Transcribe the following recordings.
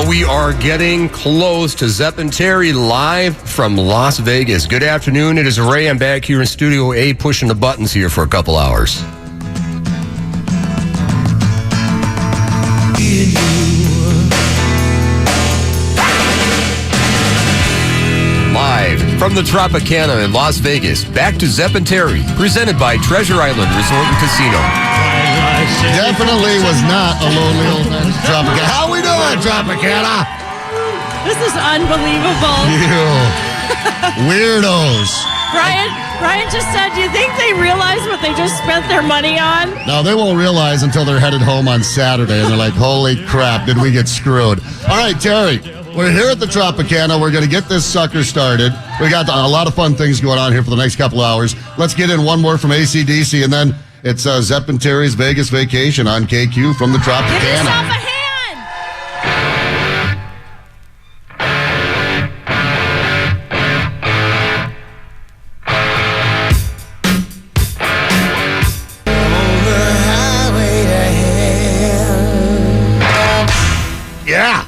We are getting close to Zepp and Terri live from Las Vegas. Good afternoon. It is Ray. I'm back here in Studio A pushing the buttons here for a couple hours. Live from the Tropicana in Las Vegas, back to Zepp and Terri, presented by Treasure Island Resort and Casino. Definitely was not a lonely old man. Tropicana. How we doing, Tropicana? This is unbelievable. You weirdos. Brian just said, do you think they realize what they just spent their money on? No, they won't realize until they're headed home on Saturday, and they're like, holy crap, did we get screwed? All right, Terri, we're here at the Tropicana. We're going to get this sucker started. We got a lot of fun things going on here for the next couple hours. Let's get in one more from AC/DC, and then it's Zepp and Terri's Vegas Vacation on KQ from the Tropicana. Give yourself a hand! Yeah!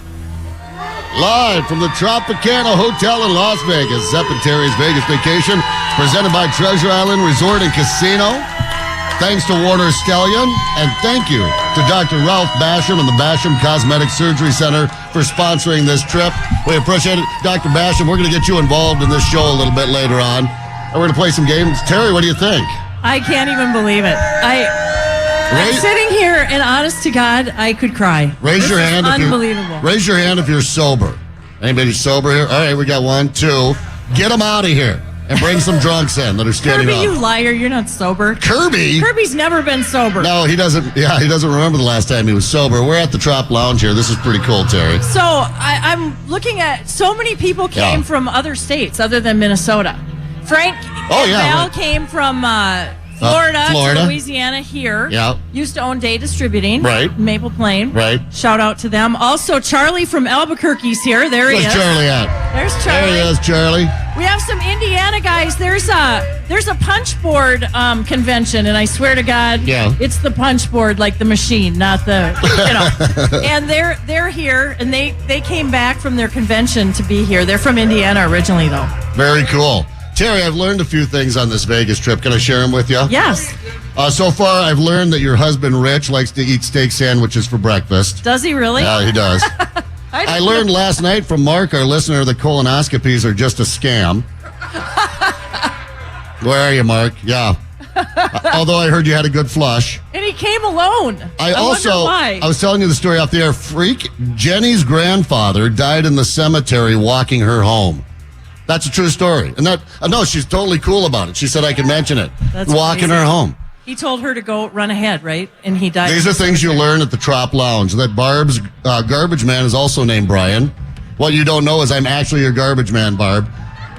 Live from the Tropicana Hotel in Las Vegas, Zepp and Terri's Vegas Vacation, presented by Treasure Island Resort and Casino. Thanks to Warner Stellion, and thank you to Dr. Ralph Basham and the Basham Cosmetic Surgery Center for sponsoring this trip. We appreciate it. Dr. Basham, we're going to get you involved in this show a little bit later on. And we're going to play some games. Terri, what do you think? I can't even believe it. I'm sitting here, and honest to God, I could cry. Raise your hand. Unbelievable. Raise your hand if you're sober. Anybody sober here? All right, we got 1, 2. Get them out of here. And bring some drunks in that are standing Kirby, up. you liar. You're not sober. Kirby? Kirby's never been sober. No, he doesn't. Yeah, he doesn't remember the last time he was sober. We're at the Trop Lounge here. This is pretty cool, Terri. So I'm looking at so many people came from other states other than Minnesota. Frank Val came from Florida to Louisiana here. Yeah. Used to own Day Distributing. Right. Maple Plain. Right. Shout out to them. Also, Charlie from Albuquerque's here. There he is. Where's Charlie at? There's Charlie. There he is, Charlie. We have some Indiana guys. There's a punch board convention, and I swear to God, it's the punch board, like the machine, not the, And they're here, and they came back from their convention to be here. They're from Indiana originally, though. Very cool. Terri, I've learned a few things on this Vegas trip. Can I share them with you? Yes. So far, I've learned that your husband, Rich, likes to eat steak sandwiches for breakfast. Does he really? Yeah, he does. I learned last night from Mark, our listener, that colonoscopies are just a scam. Where are you, Mark? Yeah. Although I heard you had a good flush. And he came alone. I wonder why. I was telling you the story off the air. Freak, Jenny's grandfather died in the cemetery walking her home. That's a true story. And no, she's totally cool about it. She said I could mention it. That's walking amazing. her home. He told her to go run ahead, right? And he died. These are things you learn at the Trop Lounge. That Barb's garbage man is also named Brian. What you don't know is I'm actually your garbage man, Barb.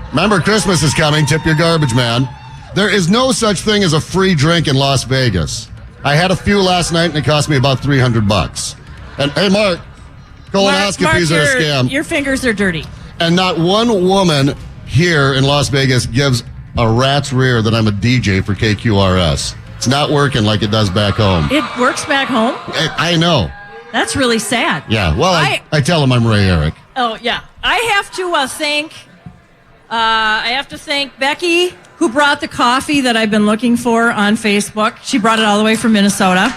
Remember, Christmas is coming. Tip your garbage man. There is no such thing as a free drink in Las Vegas. I had a few last night, and it cost me about $300. And hey, Mark, colonoscopies are a scam. Your fingers are dirty. And not one woman here in Las Vegas gives a rat's rear that I'm a DJ for KQRS. It's not working like it does back home. It works back home? I know. That's really sad. Yeah, well, I tell them I'm Ray Eric. Oh, yeah. I have to thank Becky, who brought the coffee that I've been looking for on Facebook. She brought it all the way from Minnesota.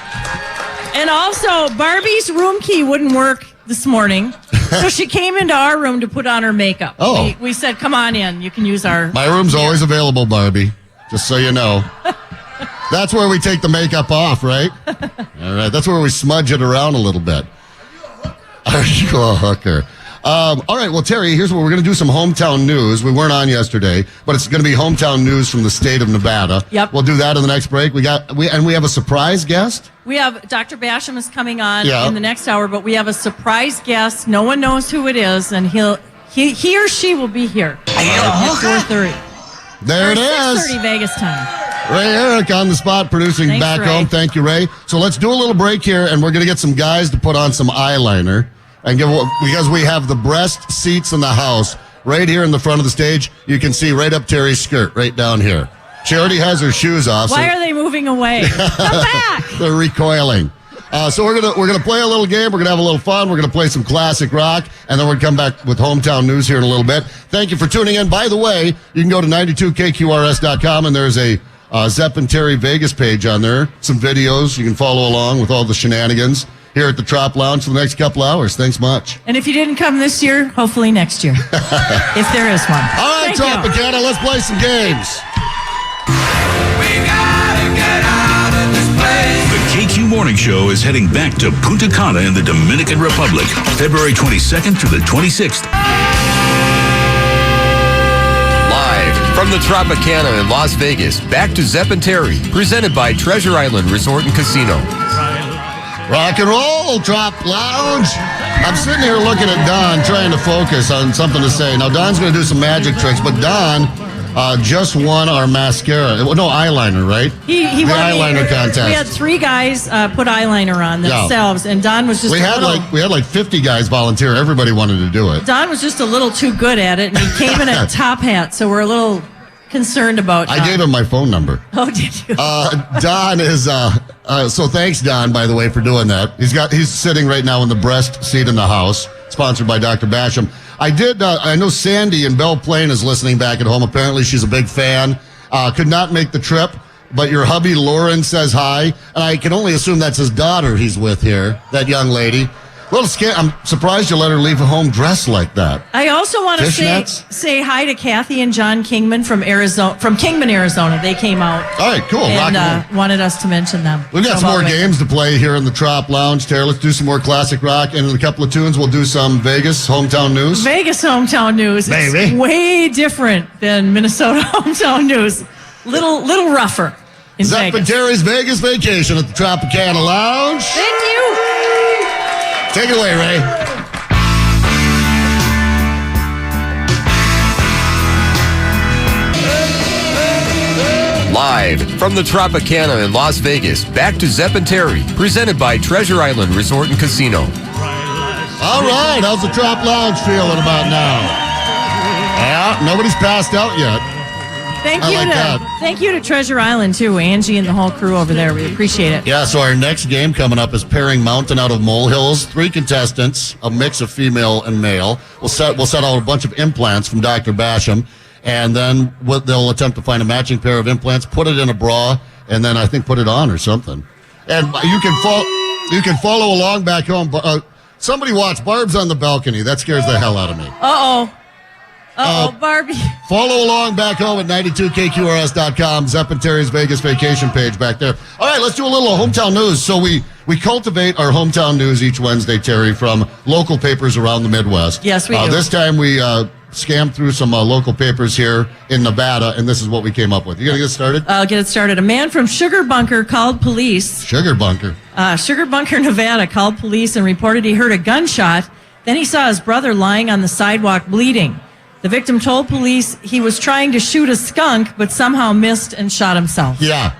And also, Barbie's room key wouldn't work this morning, so she came into our room to put on her makeup. Oh. We said, come on in. You can use our... My room's always available, Barbie, just so you know. That's where we take the makeup off, right? All right, that's where we smudge it around a little bit. Are you a hooker? All right, well, Terri, here's what we're going to do: some hometown news. We weren't on yesterday, but it's going to be hometown news from the state of Nevada. Yep. We'll do that in the next break. We have a surprise guest. We have Dr. Basham is coming on in the next hour, but we have a surprise guest. No one knows who it is, and he or she will be here at 4:30. There it is. 6:30 Vegas time. Ray Eric on the spot producing. Thanks, back Ray. home. Thank you, Ray. So let's do a little break here, and we're going to get some guys to put on some eyeliner. And because we have the best seats in the house right here in the front of the stage. You can see right up Terri's skirt right down here. She already has her shoes off. Why are they moving away? Come back. They're recoiling. So we're gonna play a little game. We're gonna have a little fun. We're gonna play some classic rock, and then we're gonna come back with hometown news here in a little bit. Thank you for tuning in. By the way, you can go to 92KQRS.com, and there's a Zepp and Terri Vegas page on there. Some videos you can follow along with all the shenanigans here at the Trop Lounge for the next couple hours. Thanks much. And if you didn't come this year, hopefully next year, if there is one. All right, Tropicana, let's play some games. The KQ Morning Show is heading back to Punta Cana in the Dominican Republic, February 22nd through the 26th. Live from the Tropicana in Las Vegas, back to Zepp and Terri, presented by Treasure Island Resort and Casino. Rock and roll, Trop Lounge. I'm sitting here looking at Don, trying to focus on something to say. Now, Don's going to do some magic tricks, but Don just won our mascara. No, eyeliner, right? He the won eyeliner contest. We had 3 guys put eyeliner on themselves, and Don was just we had like 50 guys volunteer. Everybody wanted to do it. Don was just a little too good at it, and he came in a top hat, so we're a little concerned about Don. I gave him my phone number. Oh, did you? Don is so thanks, Don, by the way, for doing that. He's sitting right now in the breast seat in the house, sponsored by Dr. Basham. I know Sandy in Belle Plaine is listening back at home. Apparently she's a big fan. Could not make the trip, but your hubby Lauren says hi, and I can only assume that's his daughter he's with here, that young lady. A little scared. I'm surprised you let her leave home dressed like that. I also want to say hi to Kathy and John Kingman from Kingman, Arizona. They came out. All right, cool. And wanted us to mention them. We've got some more games to play here in the Trop Lounge, Terry. Let's do some more classic rock, and in a couple of tunes, we'll do some Vegas hometown news. Vegas hometown news. Baby. It's way different than Minnesota hometown news. Little rougher in Zepp and Vegas. Terri's Vegas vacation at the Tropicana Lounge. Thank you. Take it away, Ray. Live from the Tropicana in Las Vegas, back to Zepp and Terri, presented by Treasure Island Resort and Casino. All right, how's the Trop Lounge feeling about now? Yeah, nobody's passed out yet. Thank you to Treasure Island, too, Angie and the whole crew over there. We appreciate it. Yeah, so our next game coming up is Pairing Mountain out of Molehills. 3 contestants, a mix of female and male. We'll set out a bunch of implants from Dr. Basham, and then they'll attempt to find a matching pair of implants, put it in a bra, and then I think put it on or something. And you can follow along back home. Somebody watch Barb's on the balcony. That scares the hell out of me. Barbie. Follow along back home at 92KQRS.com, Zepp and Terri's Vegas vacation page back there. All right, let's do a little hometown news. So we cultivate our hometown news each Wednesday, Terry, from local papers around the Midwest. Yes, we do. This time we scammed through some local papers here in Nevada, and this is what we came up with. You going to get started? I'll get it started. A man from Sugar Bunker called police. Sugar Bunker, Nevada called police and reported he heard a gunshot. Then he saw his brother lying on the sidewalk bleeding. The victim told police he was trying to shoot a skunk, but somehow missed and shot himself. Yeah.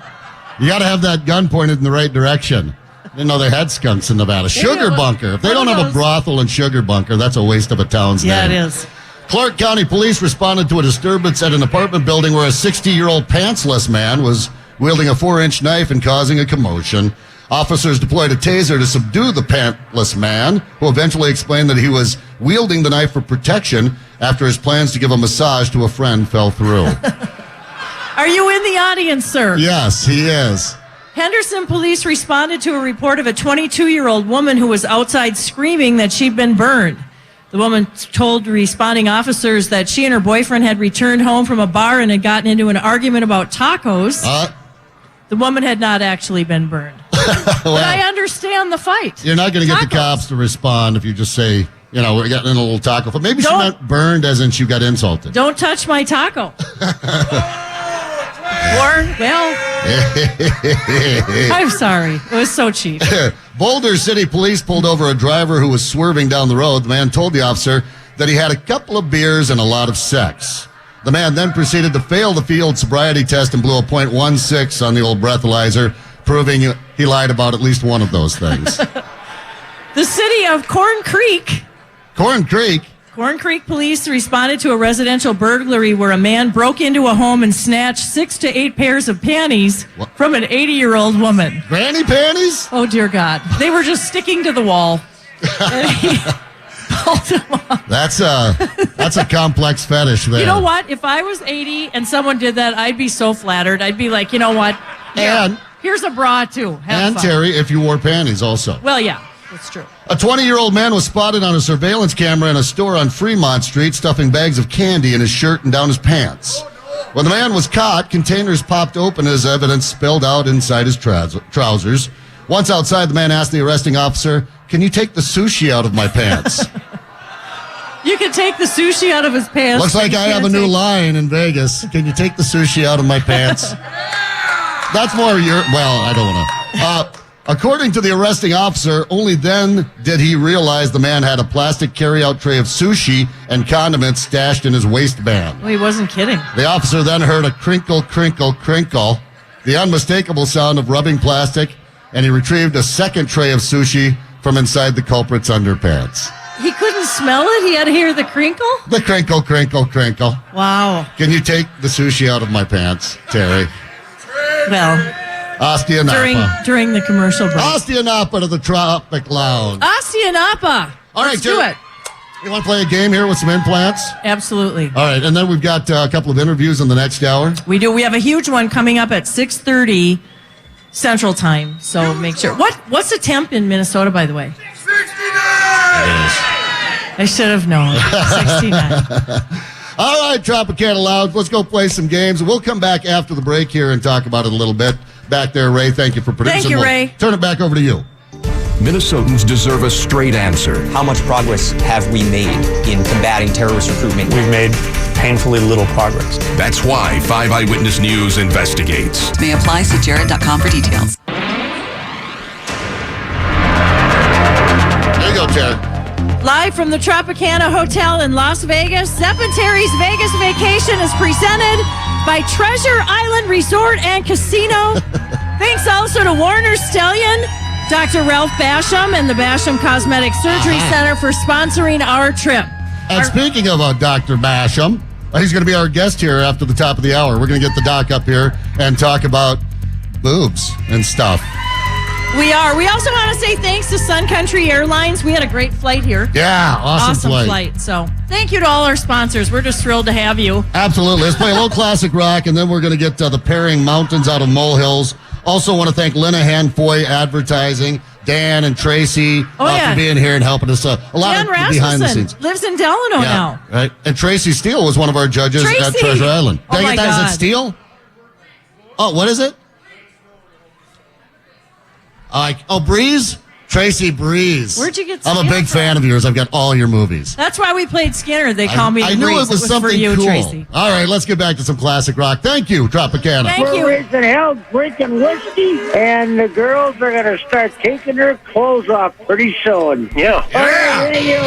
You got to have that gun pointed in the right direction. I didn't know they had skunks in Nevada. Sugar Bunker. If they don't have a brothel in Sugar Bunker, that's a waste of a town's name. Yeah, it is. Clark County Police responded to a disturbance at an apartment building where a 60-year-old pantsless man was wielding a 4-inch knife and causing a commotion. Officers deployed a taser to subdue the pantless man, who eventually explained that he was wielding the knife for protection after his plans to give a massage to a friend fell through. Are you in the audience, sir? Yes, he is. Henderson police responded to a report of a 22-year-old woman who was outside screaming that she'd been burned. The woman told responding officers that she and her boyfriend had returned home from a bar and had gotten into an argument about tacos. The woman had not actually been burned. But I understand the fight. You're not going to get the cops to respond if you just say, we're getting in a little taco. But maybe she meant burned as in she got insulted. Don't touch my taco. I'm sorry. It was so cheap. Boulder City Police pulled over a driver who was swerving down the road. The man told the officer that he had a couple of beers and a lot of sex. The man then proceeded to fail the field sobriety test and blew a .16 on the old breathalyzer, proving he lied about at least one of those things. The city of Corn Creek Corn Creek police responded to a residential burglary where a man broke into a home and snatched 6 to 8 pairs of panties from an 80-year-old woman. Granny panties? Oh, dear God. They were just sticking to the wall. And he pulled them off. That's a complex fetish there. You know what? If I was 80 and someone did that, I'd be so flattered. I'd be like, you know what? Here's a bra, too. Have fun. Terry, if you wore panties also. Well, yeah, that's true. A 20-year-old man was spotted on a surveillance camera in a store on Fremont Street stuffing bags of candy in his shirt and down his pants. When the man was caught, containers popped open as evidence spilled out inside his trousers. Once outside, the man asked the arresting officer, "Can you take the sushi out of my pants?" You can take the sushi out of his pants. Looks like I have a new line in Vegas. Can you take the sushi out of my pants? That's more I don't want to. According to the arresting officer, only then did he realize the man had a plastic carry-out tray of sushi and condiments stashed in his waistband. Well, he wasn't kidding. The officer then heard a crinkle, crinkle, crinkle, the unmistakable sound of rubbing plastic, and he retrieved a second tray of sushi from inside the culprit's underpants. He couldn't smell it? He had to hear the crinkle? The crinkle, crinkle, crinkle. Wow. Can you take the sushi out of my pants, Terry? Well... Osteanapa. During the commercial break. Osteanapa to the Tropic Lounge. Osteanapa. All right, let's do it. You want to play a game here with some implants? Absolutely. All right, and then we've got a couple of interviews in the next hour. We do. We have a huge one coming up at 6:30 Central Time, so make sure. What's the temp in Minnesota, by the way? 69! I should have known. 69. All right, Tropicana Lounge, let's go play some games. We'll come back after the break here and talk about it a little bit. Back there, Ray, thank you for producing. Thank you, Ray. Turn it back over to you. Minnesotans deserve a straight answer. How much progress have we made in combating terrorist recruitment? We've made painfully little progress. That's why 5 Eyewitness News investigates. May apply. See jared.com for details. There you go, Terry. Live from the Tropicana Hotel in Las Vegas, Zepp and Terri's Vegas Vacation is presented by Treasure Island Resort and Casino. Thanks also to Warner Stellian, Dr. Ralph Basham, and the Basham Cosmetic Surgery Center for sponsoring our trip. And speaking of Dr. Basham, he's going to be our guest here after the top of the hour. We're going to get the doc up here and talk about boobs and stuff. We are. We also want to say thanks to Sun Country Airlines. We had a great flight here. Yeah, awesome flight. So thank you to all our sponsors. We're just thrilled to have you. Absolutely. Let's play a little classic rock, and then we're going to get the Pairing Mountains out of Molehills. Also want to thank Linehan Foy Advertising, Dan and Tracy for being here and helping us a lot Dan of behind the scenes. Lives in Delano now. Right. And Tracy Steele was one of our judges at Treasure Island. Oh, my God. Is it Steele? Oh, what is it? Breeze? Tracy Breeze. Where'd you get I'm a Skinner big from? fan of yours. I've got all your movies. That's why we played Skinner. They call me the I knew Breeze. it was something for you, cool. Tracy. All right, let's get back to some classic rock. Thank you, Tropicana. Thank you. We're raising hell drinking whiskey, and the girls are going to start taking their clothes off pretty soon. Yeah. All right, thank you.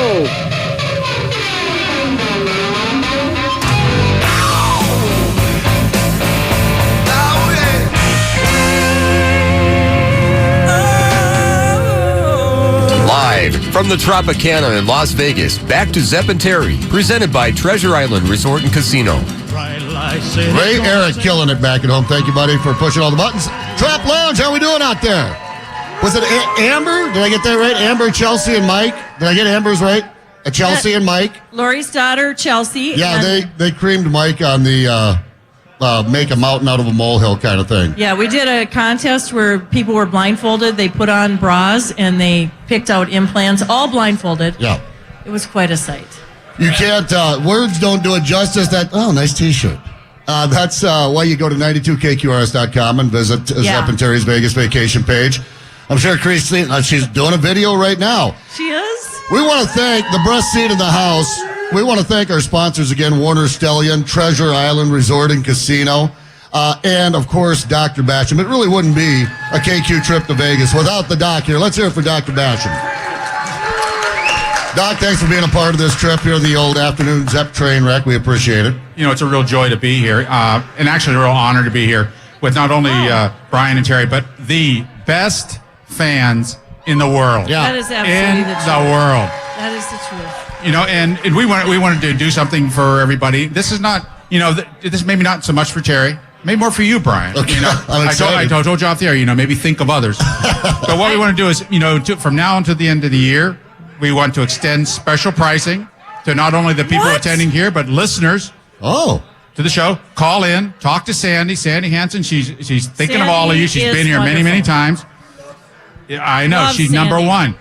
Live from the Tropicana in Las Vegas, back to Zepp and Terri, presented by Treasure Island Resort and Casino. Ray Eric killing it back at home. Thank you, buddy, for pushing all the buttons. Trap Lounge, how we doing out there? Was it Amber? Did I get that right? Amber, Chelsea, and Mike? Did I get Amber's right? Chelsea and Mike? Lori's daughter, Chelsea. Yeah, they creamed Mike on the make a mountain out of a molehill kind of thing. Yeah, we did a contest where people were blindfolded. They put on bras and they picked out implants, all blindfolded. Yeah. It was quite a sight. You can't, words don't do it justice. Nice T-shirt. That's why you go to 92KQRS.com and visit Zepp and Terri's Vegas Vacation page. I'm sure Christine, she's doing a video right now. She is? We want to thank the breast seat in the house. We want to thank our sponsors again, Warner Stellian, Treasure Island Resort and Casino, and, of course, Dr. Basham. It really wouldn't be a KQ trip to Vegas without the doc here. Let's hear it for Dr. Basham. Doc, thanks for being a part of this trip here, the old afternoon Zepp train wreck. We appreciate it. You know, it's a real joy to be here, and actually a real honor to be here with not only Brian and Terry, but the best fans in the world. Yeah. That is absolutely the truth. In the world. That is the truth. and we wanted to do something for everybody. This is not, this is maybe not so much for Terri. Maybe more for you, Brian. Okay. I told you off there, maybe think of others. But what we want to do is, from now until the end of the year, we want to extend special pricing to not only the people attending here, but listeners. Oh. To the show. Call in, talk to Sandy Hansen. She's thinking of all of you. She's been here wonderful. many times. I know. Love She's Sandy. number one.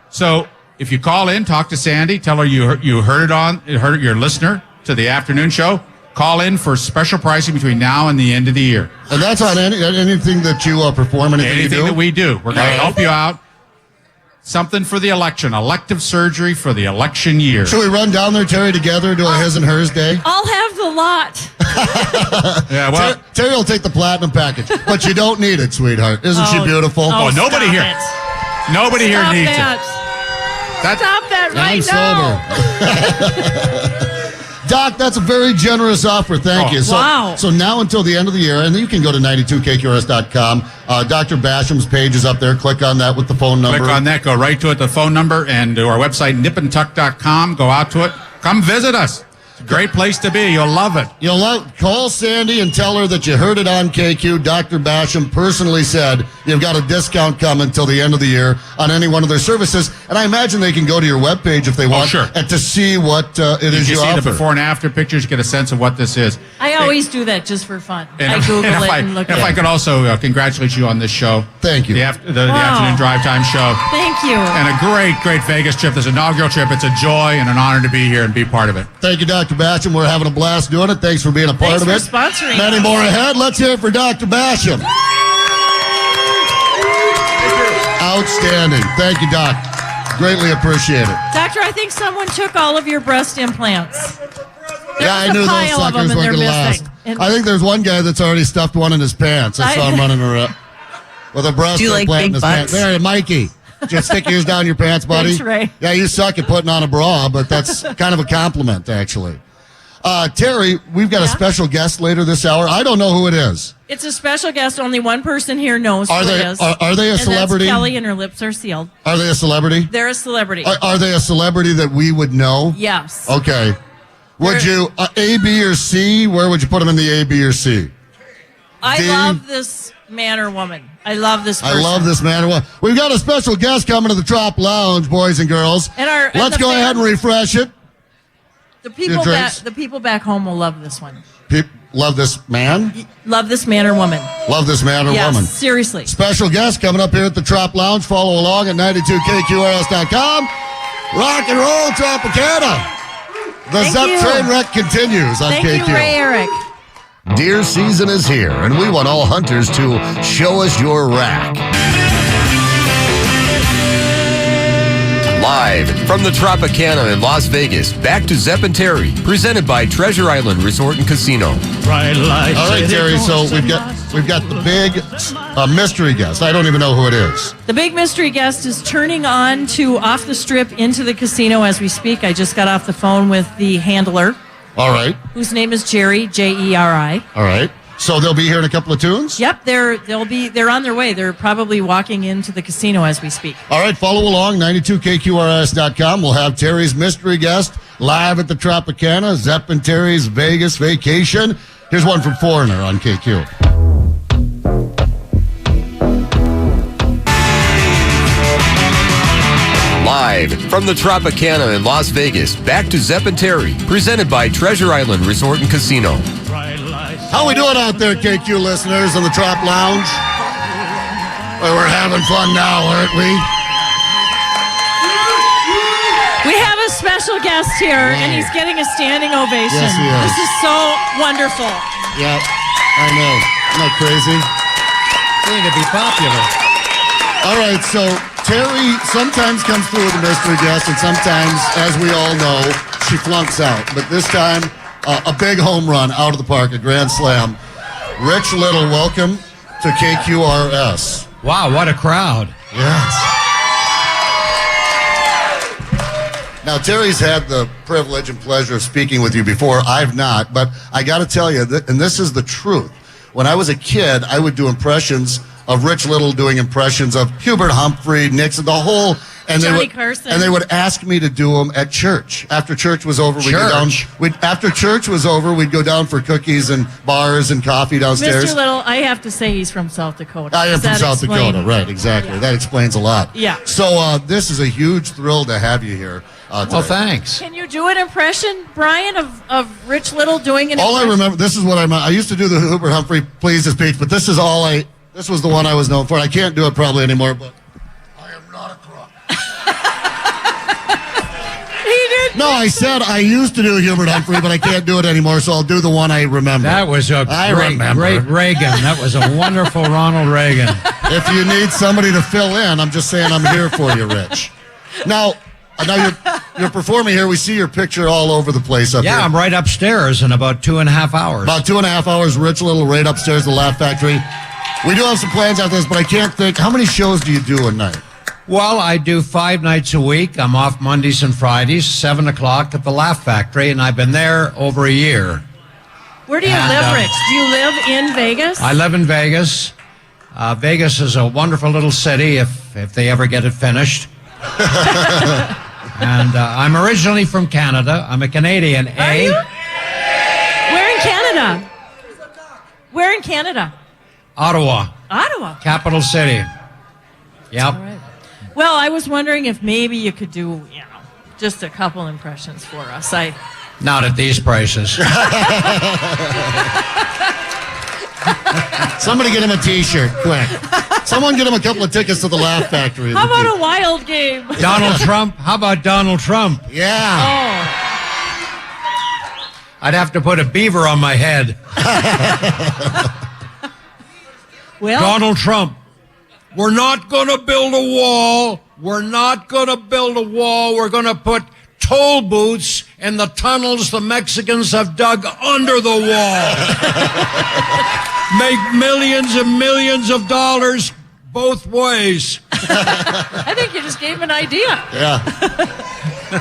So if you call in, talk to Sandy, tell her you heard your listener to the afternoon show. Call in for special pricing between now and the end of the year. And that's on anything that you perform, anything you do? That we do. We're going to help you out. Something for the election. Elective surgery for the election year. Should we run down there, Terri, together, do a his and hers day? I'll have the lot. Yeah, well, Terri will take the platinum package, but you don't need it, sweetheart. Isn't she beautiful? Oh, nobody here. Nobody here needs it. Stop that right now. Doc, that's a very generous offer. Thank you. So now until the end of the year, and you can go to 92KQRS.com. Dr. Basham's page is up there. Click on that with the phone number. Click on that. Go right to it, the phone number, and to our website, nipandtuck.com. Go out to it. Come visit us. It's a great place to be. You'll love it. Call Sandy and tell her that you heard it on KQ. Dr. Basham personally said you've got a discount coming until the end of the year on any one of their services. And I imagine they can go to your webpage if they want and to see what it is you offer. You see the before and after pictures, get a sense of what this is. I always do that just for fun. And I Google it and look at it. If I could also congratulate you on this show. Thank you. The afternoon drive time show. Thank you. And a great Vegas trip. This inaugural trip. It's a joy and an honor to be here and be part of it. Thank you, Dr. Basham. We're having a blast doing it. Thanks for being a part of it. Thanks for sponsoring. Many more ahead. Let's hear it for Dr. Basham. Outstanding. Thank you, Doc. Greatly appreciate it. Doctor, I think someone took all of your breast implants. I knew those suckers weren't going to last. I think there's one guy that's already stuffed one in his pants. I saw him running around with a breast implant in his pants. There, Mikey. Just stick yours down your pants, buddy. Thanks, Ray. Yeah, you suck at putting on a bra, but that's kind of a compliment, actually. Terri, we've got a special guest later this hour. I don't know who it is. It's a special guest. Only one person here knows who it is. Are they a celebrity? That's Kelly, and her lips are sealed. Are they a celebrity? They're a celebrity. Are they a celebrity that we would know? Yes. Okay. Would you A, B, or C? Where would you put them in the A, B, or C? I love this man or woman. I love this person. I love this man or woman. We've got a special guest coming to the Trop Lounge, boys and girls. Let's go ahead and refresh it. The people back home will love this one. Love this man? Love this man or woman. Love this man or woman. Yes, seriously. Special guest coming up here at the Trop Lounge. Follow along at 92KQRS.com. Rock and roll, Tropicana. The Zepp train wreck continues on KQ. Thank you, Ray Eric. Deer season is here, and we want all hunters to show us your rack. Live from the Tropicana in Las Vegas, back to Zepp and Terri, presented by Treasure Island Resort and Casino. All right, Terri, so we've got the big mystery guest. I don't even know who it is. The big mystery guest is turning on to off the strip into the casino as we speak. I just got off the phone with the handler. All right. Whose name is Jerry, Jeri. All right. So they'll be here in a couple of tunes? Yep, they're on their way. They're probably walking into the casino as we speak. All right, follow along, 92KQRS.com. We'll have Terry's mystery guest live at the Tropicana, Zepp and Terri's Vegas vacation. Here's one from Foreigner on KQ. Live from the Tropicana in Las Vegas, back to Zepp and Terri, presented by Treasure Island Resort and Casino. How we doing out there, KQ listeners, on the Trop Lounge? Well, we're having fun now, aren't we? We have a special guest here, and he's getting a standing ovation. Yes, he is. This is so wonderful. Yep, I know. Isn't that crazy? Going to be popular. All right, so Terri sometimes comes through with a mystery guest, and sometimes, as we all know, she flunks out. But this time, a big home run out of the park, a grand slam. Rich Little, welcome to KQRS. Wow, what a crowd. Yes. Now, Terry's had the privilege and pleasure of speaking with you before. I've not, but I got to tell you, and this is the truth. When I was a kid, I would do impressions of Rich Little doing impressions of Hubert Humphrey, Nixon, the whole And Johnny Carson. And they would ask me to do them at church. After church was over, we'd go down. After church was over, we'd go down for cookies and bars and coffee downstairs. Mr. Little, I have to say he's from South Dakota. I am from South Dakota, right? Exactly. Yeah. That explains a lot. Yeah. So this is a huge thrill to have you here. Well, thanks. Can you do an impression, Brian, of Rich Little doing an all impression? I remember, this is what I used to do the Hubert Humphrey Please the speech, but this is this was the one I was known for. I can't do it probably anymore, but I am not a crook. He did. No, I said I used to do Hubert Humphrey, but I can't do it anymore, so I'll do the one I remember. That was a great Reagan. That was a wonderful Ronald Reagan. If you need somebody to fill in, I'm just saying I'm here for you, Rich. Now you're performing here. We see your picture all over the place up here. Yeah, I'm right upstairs in about 2.5 hours. About 2.5 hours, Rich Little right upstairs, the Laugh Factory. We do have some plans after this, but I can't think. How many shows do you do a night? Well, I do 5 nights a week. I'm off Mondays and Fridays, 7 o'clock at the Laugh Factory, and I've been there over a year. Where do you live, Rich? Do you live in Vegas? I live in Vegas. Vegas is a wonderful little city if they ever get it finished. And I'm originally from Canada. I'm a Canadian. Are you? Where in Canada? Where in Canada? Ottawa. Ottawa. Capital city. Yep. All right. Well, I was wondering if maybe you could do, just a couple impressions for us. Not at these prices. Somebody get him a T-shirt, quick. Someone get him a couple of tickets to the Laugh Factory. How about a wild game? Donald Trump? How about Donald Trump? Yeah. Oh. I'd have to put a beaver on my head. Well, Donald Trump. We're not going to build a wall. We're not going to build a wall. We're going to put toll booths in the tunnels the Mexicans have dug under the wall. Make millions and millions of dollars both ways. I think you just gave an idea. Yeah.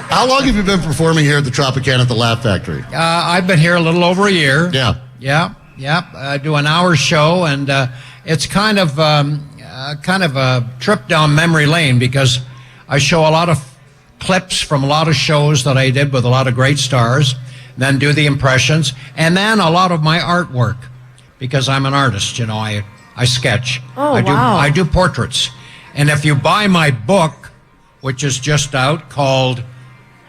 How long have you been performing here at the Tropicana at the Laugh Factory? I've been here a little over a year. Yeah. Yeah. I do an hour show, and it's kind of a trip down memory lane because I show a lot of clips from a lot of shows that I did with a lot of great stars, then do the impressions, and then a lot of my artwork because I'm an artist. I sketch. Oh, wow. I do portraits. And if you buy my book, which is just out, called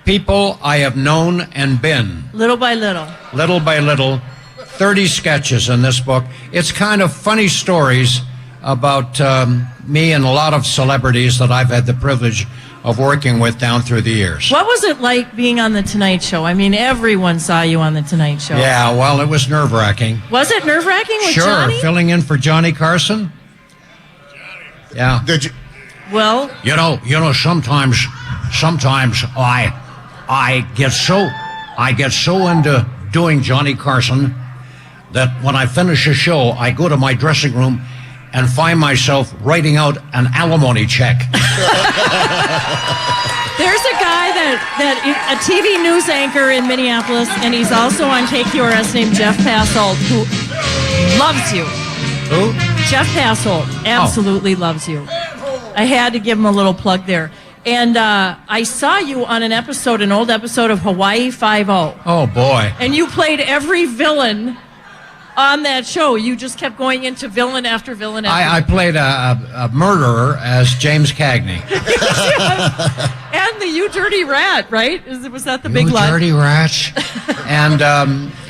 People I Have Known and Been. Little by little. Little by little. 30 sketches in this book. It's kind of funny stories about me and a lot of celebrities that I've had the privilege of working with down through the years. What was it like being on The Tonight Show? I mean, everyone saw you on The Tonight Show. Yeah, well, it was nerve-wracking. Was it nerve-wracking with sure, Johnny? Filling in for Johnny Carson. Yeah. Did you? Well, you know, sometimes I get so into doing Johnny Carson that when I finish a show, I go to my dressing room and find myself writing out an alimony check. There's a guy that a TV news anchor in Minneapolis, and he's also on KQRS, named Jeff Passolt, who loves you. Who? Jeff Passolt absolutely loves you. I had to give him a little plug there. And I saw you on an old episode of Hawaii Five-0. Oh, boy. And you played every villain on that show. You just kept going into villain after villain after I played a murderer as James Cagney. And the You Dirty Rat, right? Was that the big line? You Dirty Rats. And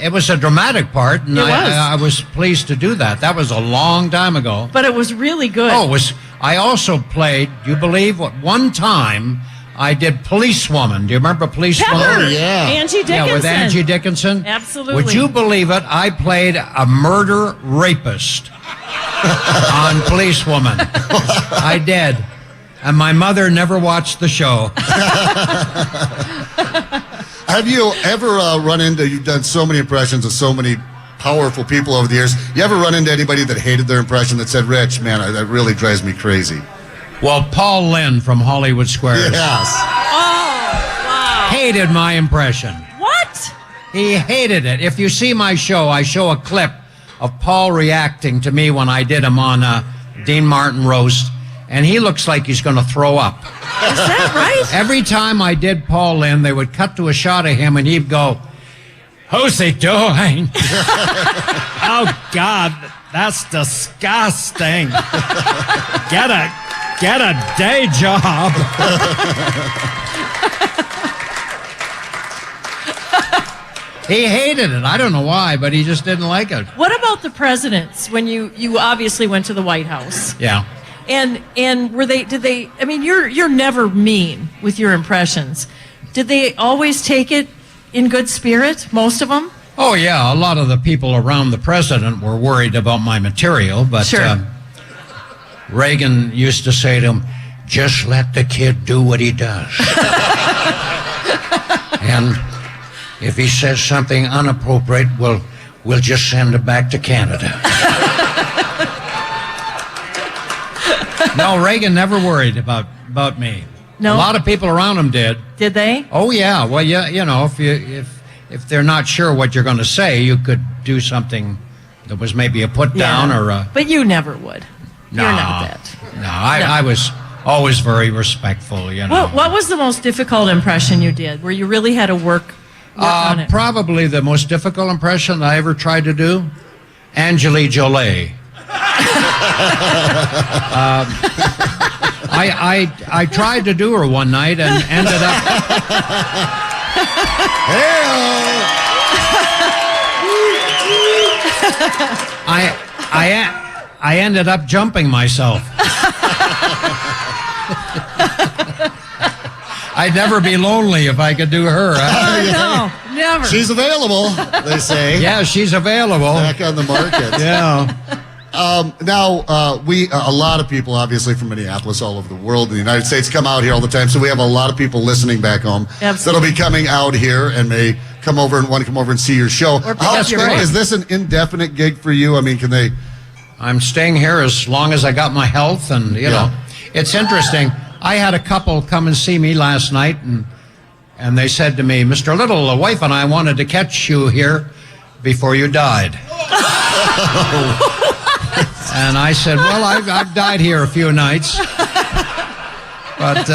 it was a dramatic part, and I was pleased to do that. That was a long time ago. But it was really good. Oh, I also played, do you believe, one time I did Policewoman. Do you remember Policewoman? Pepper. Oh, yeah. Angie Dickinson. Yeah, with Angie Dickinson. Absolutely. Would you believe it? I played a murder rapist on Policewoman. I did. And my mother never watched the show. Have you ever run into, you've done so many impressions of so many powerful people over the years. You ever run into anybody that hated their impression that said, Rich, man, that really drives me crazy? Well, Paul Lynde from Hollywood Squares. Yes. Oh, wow. Hated my impression. What? He hated it. If you see my show, I show a clip of Paul reacting to me when I did him on Dean Martin Roast. and he looks like he's going to throw up. Is that right? Every time I did Paul Lynde, they would cut to a shot of him, and he'd go, "How's he doing?" "Oh, God, that's disgusting. Get a day job." He hated it. I don't know why, but he just didn't like it. What about the presidents when you obviously went to the White House? Yeah. And did they I mean you're never mean with your impressions. Did they always take it in good spirit, most of them? Oh yeah, a lot of the people around the president were worried about my material, but sure. Reagan used to say to him, "Just let the kid do what he does." And if he says something inappropriate, we'll just send him back to Canada. No, Reagan never worried about me. No? A lot of people around him did. Did they? Oh yeah. Well, yeah. You know, if they're not sure what you're going to say, you could do something that was maybe a put down or a. But you never would. No, You're not that. No, I was always very respectful. You know. What was the most difficult impression you did, where you really had to work on it? Probably the most difficult impression I ever tried to do, Angelique Jolie. I tried to do her one night and ended up. I ended up jumping myself. I'd never be lonely if I could do her. No, never. She's available, they say. Yeah, she's available. Back on the market. Yeah. Now, a lot of people, obviously, from Minneapolis, all over the world, in the United States, come out here all the time. So we have a lot of people listening back home that'll be coming out here and may come over and want to come over and see your show. Is this an indefinite gig for you? I mean, can they? I'm staying here as long as I got my health, and you know, it's interesting. I had a couple come and see me last night, and they said to me, "Mr. Little, the wife and I wanted to catch you here before you died." And I said, "Well, I've died here a few nights." But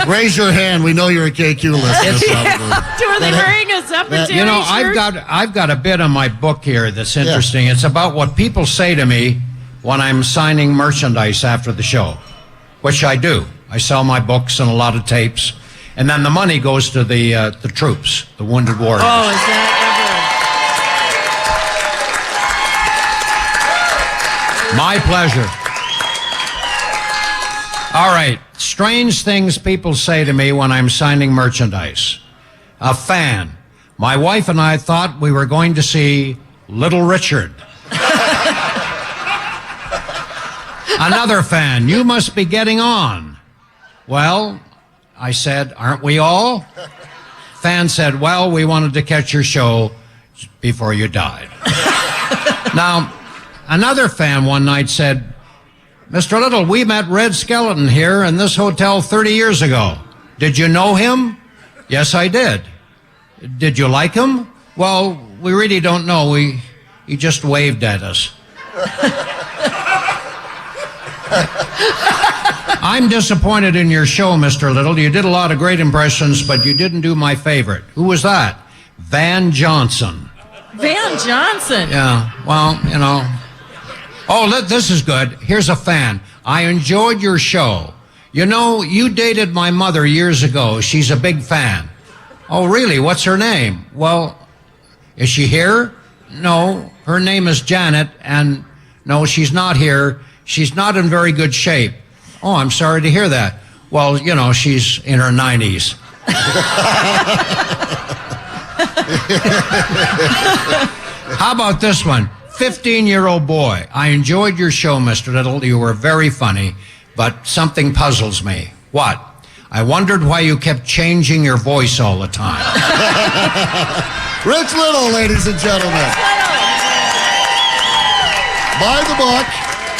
raise your hand. We know you're a KQ listener. Are they wearing a Zepp and Terri You know, shirt? I've got a bit on my book here that's interesting. It's about what people say to me when I'm signing merchandise after the show, which I do. I sell my books and a lot of tapes, and then the money goes to the troops, the wounded warriors. Oh, is that ever? My pleasure. All right. Strange things people say to me when I'm signing merchandise. A fan. My wife and I thought we were going to see Little Richard. Another fan. You must be getting on. Well, I said, aren't we all? Fan said, well, we wanted to catch your show before you died. Now, another fan one night said, Mr. Little, we met Red Skeleton here in this hotel 30 years ago. Did you know him? Yes, I did. Did you like him? Well, we really don't know. He just waved at us. I'm disappointed in your show, Mr. Little. You did a lot of great impressions, but you didn't do my favorite. Who was that? Van Johnson. Van Johnson? Yeah, well, you know. Oh, this is good. Here's a fan. I enjoyed your show. You know, you dated my mother years ago. She's a big fan. Oh, really? What's her name? Well, is she here? No, her name is Janet, and no, she's not here. She's not in very good shape. Oh, I'm sorry to hear that. Well, you know, she's in her 90s. How about this one? 15-year-old boy. I enjoyed your show, Mr. Little. You were very funny, but something puzzles me. What? I wondered why you kept changing your voice all the time. Rich Little, ladies and gentlemen. Buy the book.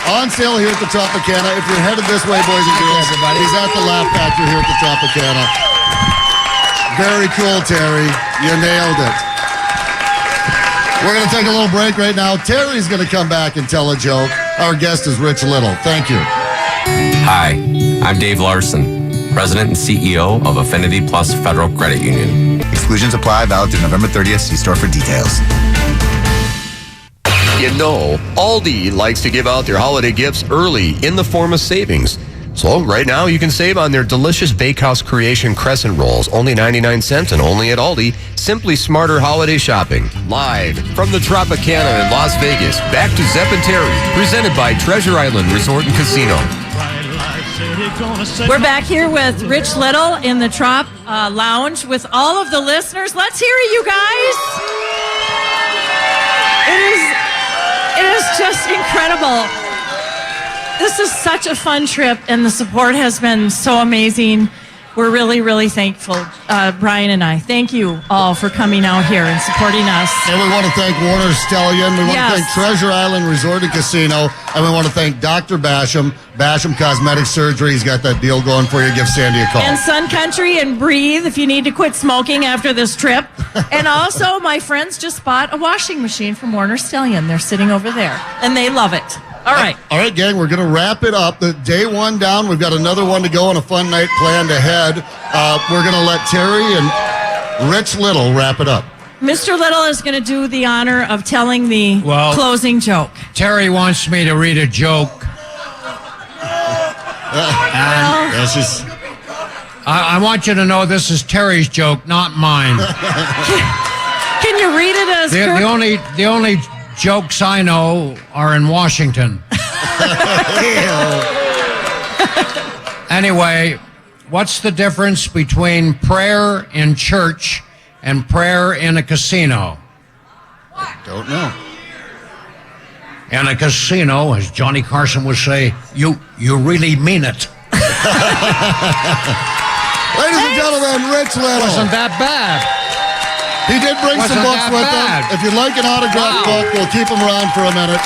On sale here at the Tropicana. If you're headed this way, boys and girls, he's at the Laugh Factor here at the Tropicana. Very cool, Terry. You nailed it. We're going to take a little break right now. Terry's going to come back and tell a joke. Our guest is Rich Little. Thank you. Hi, I'm Dave Larson, President and CEO of Affinity Plus Federal Credit Union. Exclusions apply, valid through November 30th. See store for details. You know, Aldi likes to give out their holiday gifts early in the form of savings. So right now you can save on their delicious Bakehouse Creation crescent rolls, only 99 cents and only at Aldi. Simply smarter holiday shopping. Live from the Tropicana in Las Vegas, back to Zepp and Terri, presented by Treasure Island Resort and Casino. We're back here with Rich Little in the Trop Lounge with all of the listeners. Let's hear it, you guys. It is just incredible. This is such a fun trip, and the support has been so amazing. We're really, really thankful, Brian and I. Thank you all for coming out here and supporting us. And we want to thank Warner Stellian. We want to thank Treasure Island Resort and Casino. And we want to thank Dr. Basham, Basham Cosmetic Surgery. He's got that deal going for you. Give Sandy a call. And Sun Country and Breathe if you need to quit smoking after this trip. And also, my friends just bought a washing machine from Warner Stellian. They're sitting over there, and they love it. All right. All right, gang, we're going to wrap it up. The day one down. We've got another one to go and a fun night planned ahead. We're going to let Terri and Rich Little wrap it up. Mr. Little is going to do the honor of telling the closing joke. Terri wants me to read a joke. I want you to know this is Terry's joke, not mine. Can you read it as the only jokes I know are in Washington. Anyway, what's the difference between prayer in church and prayer in a casino? Don't know. In a casino, as Johnny Carson would say, you really mean it. Ladies and gentlemen, Rich Little. Wasn't that bad. He did bring some books with him. If you'd like an autographed book, we'll keep him around for a minute.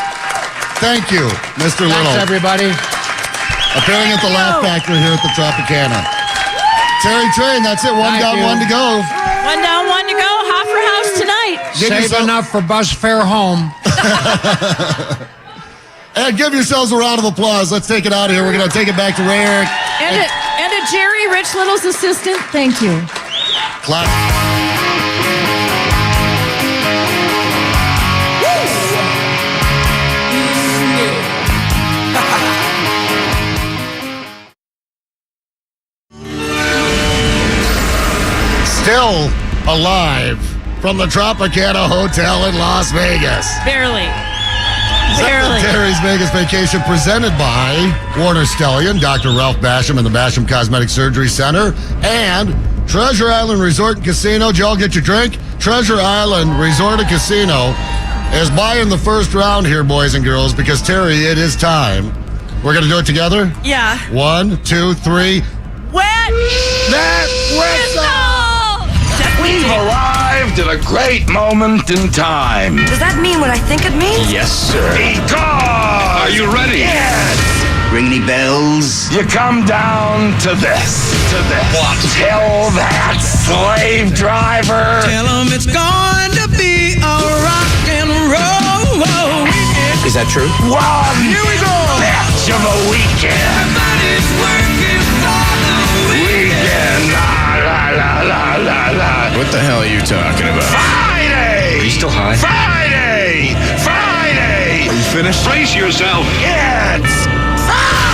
Thank you, Mr. Little. Thanks, everybody. Appearing at the Laugh Factory here at the Tropicana. Terri Traen, that's it. One down, one to go. One down, one to go. Hoffer House tonight. Save enough for bus fare home. And give yourselves a round of applause. Let's take it out of here. We're going to take it back to Ray Eric. And to Jerry, Rich Little's assistant. Thank you. Clap. Still alive from the Tropicana Hotel in Las Vegas. Barely. Zepp and Terri's Vegas Vacation presented by Warner Stellian, Dr. Ralph Basham and the Basham Cosmetic Surgery Center, and Treasure Island Resort and Casino. Did y'all get your drink? Treasure Island Resort and Casino is buying the first round here, boys and girls, because Terri, it is time. We're going to do it together? Yeah. 1, 2, 3. Wet that whistle! We've arrived at a great moment in time. Does that mean what I think it means? Yes, sir. Because are you ready? Yes. Ring any bells? You come down to this. What? Tell that slave driver. Tell him it's going to be a rock and roll weekend. Is that true? Here we go. Match of a weekend. Everybody's working for the weekend. La, la, la, la, la. What the hell are you talking about? Friday! Are you still high? Friday! Friday! Are you finished? Brace yourself. It's Friday!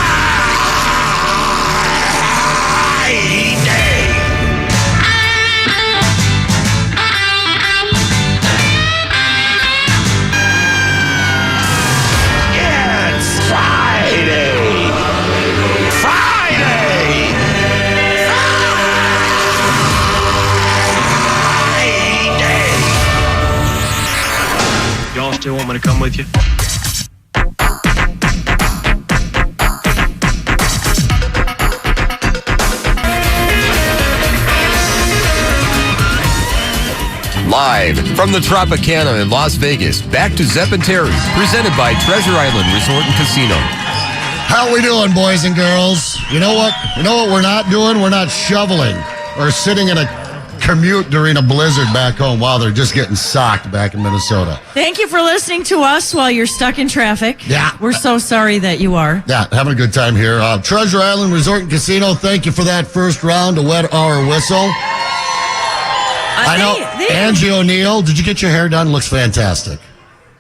It's Friday! Y'all still want me to come with you? Live from the Tropicana in Las Vegas, back to Zepp and Terri, presented by Treasure Island Resort and Casino. How we doing, boys and girls? You know what? You know what we're not doing? We're not shoveling or sitting in a commute during a blizzard back home. Wow, they're just getting socked back in Minnesota. Thank you for listening to us while you're stuck in traffic. Yeah. We're so sorry that you are. Yeah, having a good time here. Treasure Island Resort and Casino, thank you for that first round to wet our whistle. I know. Angie O'Neill, did you get your hair done? Looks fantastic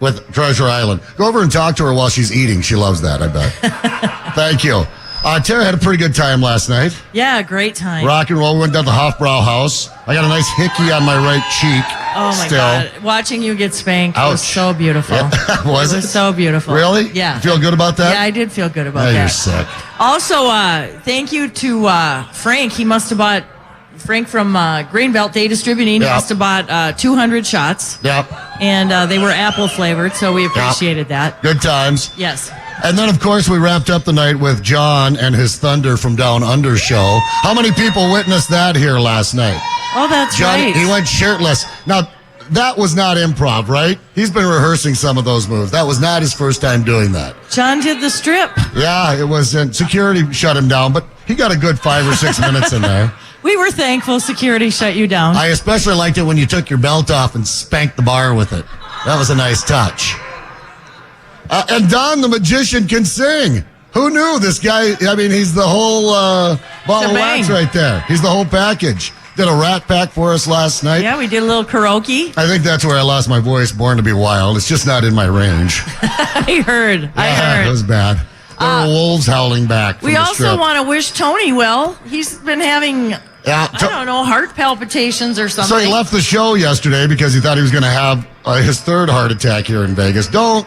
with Treasure Island. Go over and talk to her while she's eating. She loves that, I bet. Thank you. Terry had a pretty good time last night. Yeah, great time. Rock and roll. We went down to Hofbrau House. I got a nice hickey on my right cheek. Oh, my God. Watching you get spanked was so beautiful. Yeah. It was so beautiful. Really? Yeah. You feel good about that? Yeah, I did feel good about that. You're sick. Also, thank you to Frank. He must have bought, Frank from Greenbelt Day Distributing, must have bought 200 shots. Yep. And they were apple flavored, so we appreciated that. Good times. Yes. And then, of course, we wrapped up the night with John and his Thunder from Down Under show. How many people witnessed that here last night? Oh, that's John, right. He went shirtless. Now, that was not improv, right? He's been rehearsing some of those moves. That was not his first time doing that. John did the strip. Yeah, it was. Security shut him down, but he got a good 5 or 6 minutes in there. We were thankful security shut you down. I especially liked it when you took your belt off and spanked the bar with it. That was a nice touch. And Don the Magician can sing. Who knew this guy? I mean, he's the whole ball of wax right there. He's the whole package. Did a Rat Pack for us last night. Yeah, we did a little karaoke. I think that's where I lost my voice. Born to be Wild. It's just not in my range. I heard. It was bad. There were wolves howling back. We also want to wish Tony well. He's been having, I don't know, heart palpitations or something. So he left the show yesterday because he thought he was going to have his third heart attack here in Vegas. Don't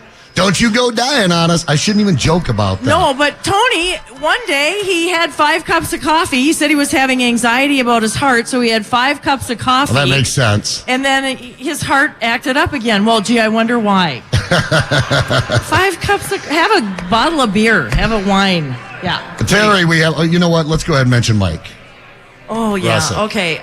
you go dying on us. I shouldn't even joke about that. No, but Tony, one day he had 5 cups of coffee. He said he was having anxiety about his heart, so he had 5 cups of coffee. Well, that makes sense. And then his heart acted up again. Well, gee, I wonder why. 5 cups of, have a bottle of beer, have a wine. Yeah. Terry, we have, you know what? Let's go ahead and mention Mike. Oh, yeah. Russick. Okay.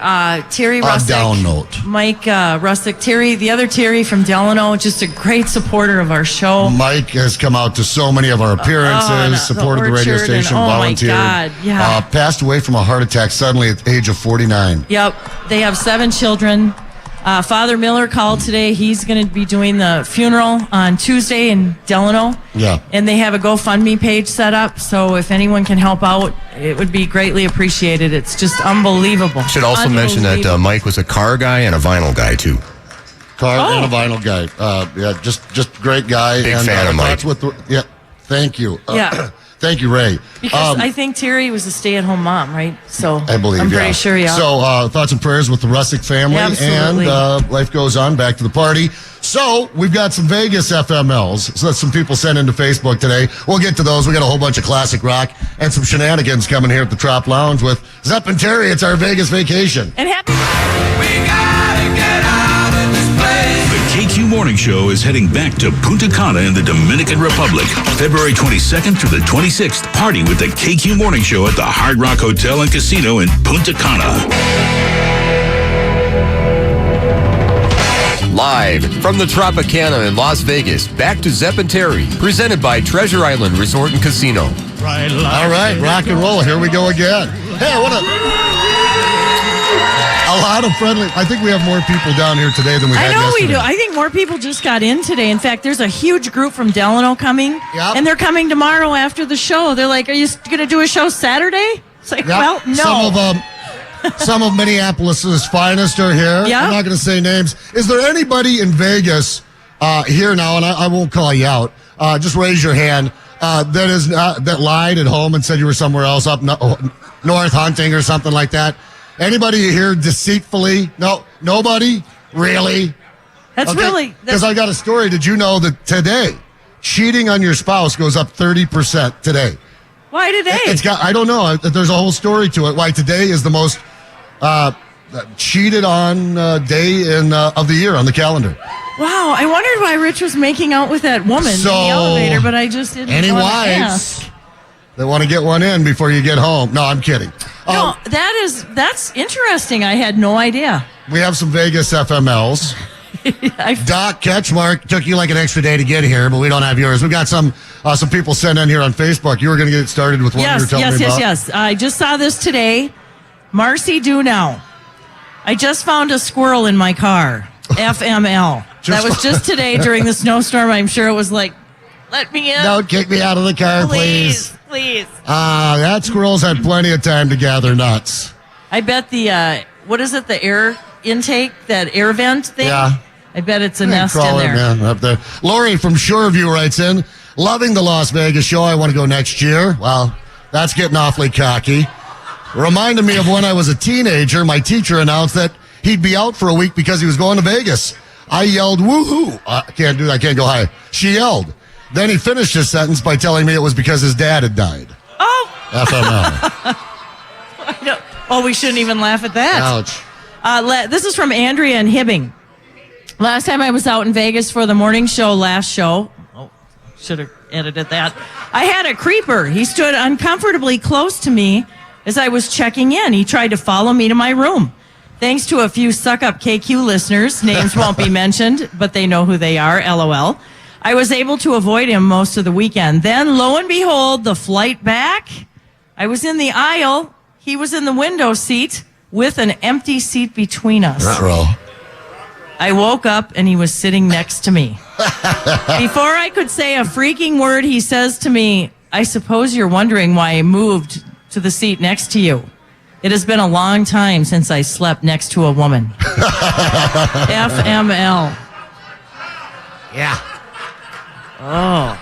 Terry Russick. Down note. Mike Russick. Terry, the other Terry from Delano, just a great supporter of our show. Mike has come out to so many of our appearances, supported the radio station, volunteered. Oh, my God. Yeah. Passed away from a heart attack suddenly at the age of 49. Yep. They have 7 children. Father Miller called today. He's going to be doing the funeral on Tuesday in Delano. Yeah. And they have a GoFundMe page set up. So if anyone can help out, it would be greatly appreciated. It's just unbelievable. Should also mention that Mike was a car guy and a vinyl guy, too. And a vinyl guy. Yeah, just great guy. Big fan of Mike. Thank you. Yeah. Thank you, Ray. Because I think Terry was a stay-at-home mom, right? So I believe, I'm pretty sure, yeah. So thoughts and prayers with the Russick family. Absolutely. And life goes on, back to the party. So we've got some Vegas FMLs. So that's some people sent into Facebook today. We'll get to those. We got a whole bunch of classic rock and some shenanigans coming here at the Trop Lounge with Zepp and Terri. It's our Vegas vacation. And happy... We gotta get out of this place. The KQ Morning Show is heading back to Punta Cana in the Dominican Republic. February 22nd through the 26th. Party with the KQ Morning Show at the Hard Rock Hotel and Casino in Punta Cana. Live from the Tropicana in Las Vegas, back to Zepp and Terri, presented by Treasure Island Resort and Casino. All right, rock and roll. Here we go again. Hey, what a lot of friendly. I think we have more people down here today than we had yesterday. I know we do. I think more people just got in today. In fact, there's a huge group from Delano coming, and they're coming tomorrow after the show. They're like, "Are you going to do a show Saturday?" It's like, well, no. Some of Minneapolis's finest are here. Yeah. I'm not going to say names. Is there anybody in Vegas here now, and I won't call you out, just raise your hand, that lied at home and said you were somewhere else up north hunting or something like that? Anybody here deceitfully? No, nobody? Really? That's really... Because I got a story. Did you know that today, cheating on your spouse goes up 30% today? Why today? I don't know. There's a whole story to it. Why today is the most cheated on day of the year on the calendar. Wow, I wondered why Rich was making out with that woman in the elevator, but I just didn't any want wives to ask. that want to get one in before you get home? No, I'm kidding. No, that's interesting. I had no idea. We have some Vegas FMLs. Doc Ketchmark, took you like an extra day to get here, but we don't have yours. We've got some people sent in here on Facebook. You were going to get started with what you were telling me about. Yes. I just saw this today. Marcy Do Now. I just found a squirrel in my car. FML. That was just today during the snowstorm. I'm sure it was like, let me in. Don't kick me out of the car, please. Please. That squirrel's had plenty of time to gather nuts. I bet the, what is it, the air intake, that air vent thing? Yeah. I bet it's a nest in there. Man, up there. Lori from Shoreview writes in, loving the Las Vegas show. I want to go next year. Well, that's getting awfully cocky. Reminded me of when I was a teenager. My teacher announced that he'd be out for a week because he was going to Vegas. I yelled, woohoo. I can't do that. I can't go high. She yelled. Then he finished his sentence by telling me it was because his dad had died. Oh. FML. Oh, we shouldn't even laugh at that. Ouch. This is from Andrea in Hibbing. Last time I was out in Vegas for the morning show, last show. Oh, should have edited that. I had a creeper. He stood uncomfortably close to me as I was checking in. He tried to follow me to my room. Thanks to a few suck-up KQ listeners, names won't be mentioned, but they know who they are, LOL. I was able to avoid him most of the weekend. Then, lo and behold, the flight back, I was in the aisle. He was in the window seat with an empty seat between us. I woke up and he was sitting next to me. Before I could say a freaking word, he says to me, I suppose you're wondering why I moved to the seat next to you. It has been a long time since I slept next to a woman. FML. Yeah. Oh.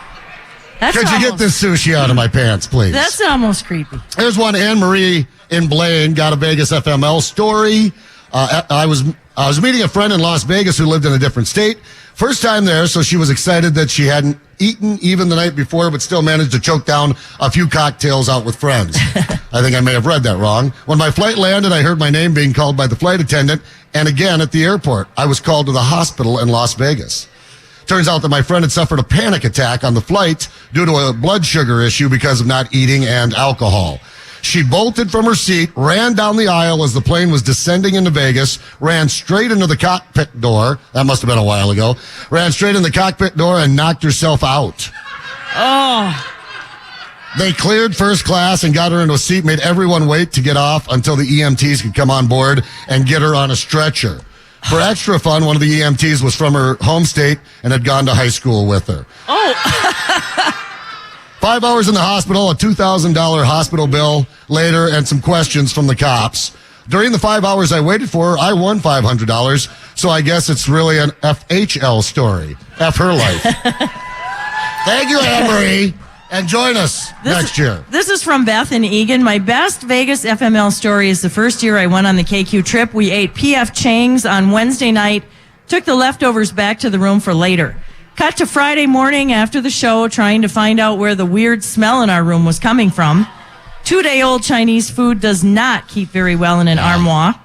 Could you get this sushi out of my pants, please? That's almost creepy. Here's one. Anne-Marie in Blaine got a Vegas FML story. I was meeting a friend in Las Vegas who lived in a different state. First time there, so she was excited that she hadn't eaten even the night before, but still managed to choke down a few cocktails out with friends. I think I may have read that wrong. When my flight landed, I heard my name being called by the flight attendant, and again at the airport. I was called to the hospital in Las Vegas. Turns out that my friend had suffered a panic attack on the flight due to a blood sugar issue because of not eating and alcohol. She bolted from her seat, ran down the aisle as the plane was descending into Vegas, ran straight into the cockpit door. That must have been a while ago. Ran straight in the cockpit door and knocked herself out. Oh. They cleared first class and got her into a seat, made everyone wait to get off until the EMTs could come on board and get her on a stretcher. For extra fun, one of the EMTs was from her home state and had gone to high school with her. Oh. 5 hours in the hospital, a $2,000 hospital bill later, and some questions from the cops. During the 5 hours I waited for her, I won $500, so I guess it's really an FHL story. F her life. Thank you, Anne-Marie, and join us next year. This is from Beth in Egan. My best Vegas FML story is the first year I went on the KQ trip. We ate P.F. Chang's on Wednesday night, took the leftovers back to the room for later. Cut to Friday morning after the show, trying to find out where the weird smell in our room was coming from. 2-day-old Chinese food does not keep very well in an armoire.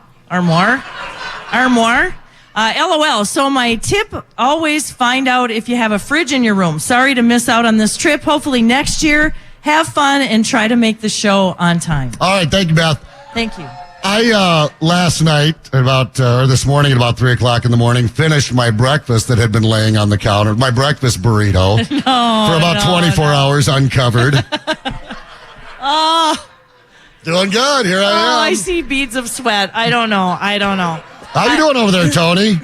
LOL. So my tip, always find out if you have a fridge in your room. Sorry to miss out on this trip. Hopefully next year, have fun and try to make the show on time. All right. Thank you, Beth. Thank you. I, last night, or this morning at about 3 o'clock in the morning, finished my breakfast that had been laying on the counter, my breakfast burrito, for about 24 hours uncovered. Oh. Doing good. Here I am. Oh, I see beads of sweat. I don't know. How you doing over there, Tony?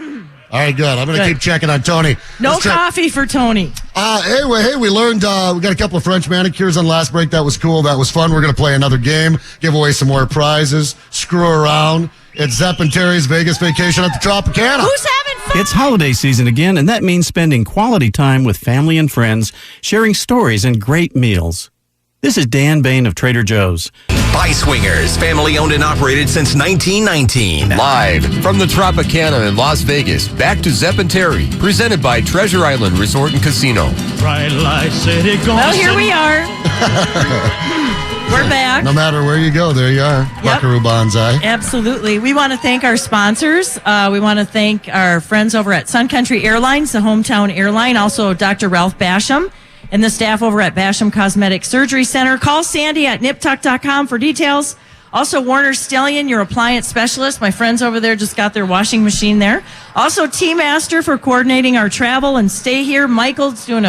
All right, good. I'm going to keep checking on Tony. No coffee for Tony. Hey, we learned, we got a couple of French manicures on last break. That was cool. That was fun. We're going to play another game, give away some more prizes, screw around. It's Zepp and Terry's Vegas vacation at the Tropicana. Who's having fun? It's holiday season again, and that means spending quality time with family and friends, sharing stories and great meals. This is Dan Bain of Trader Joe's. By Swingers, family owned and operated since 1919. Live from the Tropicana in Las Vegas, back to Zepp and Terri, presented by Treasure Island Resort and Casino. Well, here we are. We're back. No matter where you go, there you are. Buckaroo Banzai. Absolutely. We want to thank our sponsors. We want to thank our friends over at Sun Country Airlines, the hometown airline, also Dr. Ralph Basham, and the staff over at Basham Cosmetic Surgery Center. Call Sandy at niptuck.com for details. Also, Warner Stellian, your appliance specialist. My friends over there just got their washing machine there. Also, T-Master for coordinating our travel and stay here. Michael's doing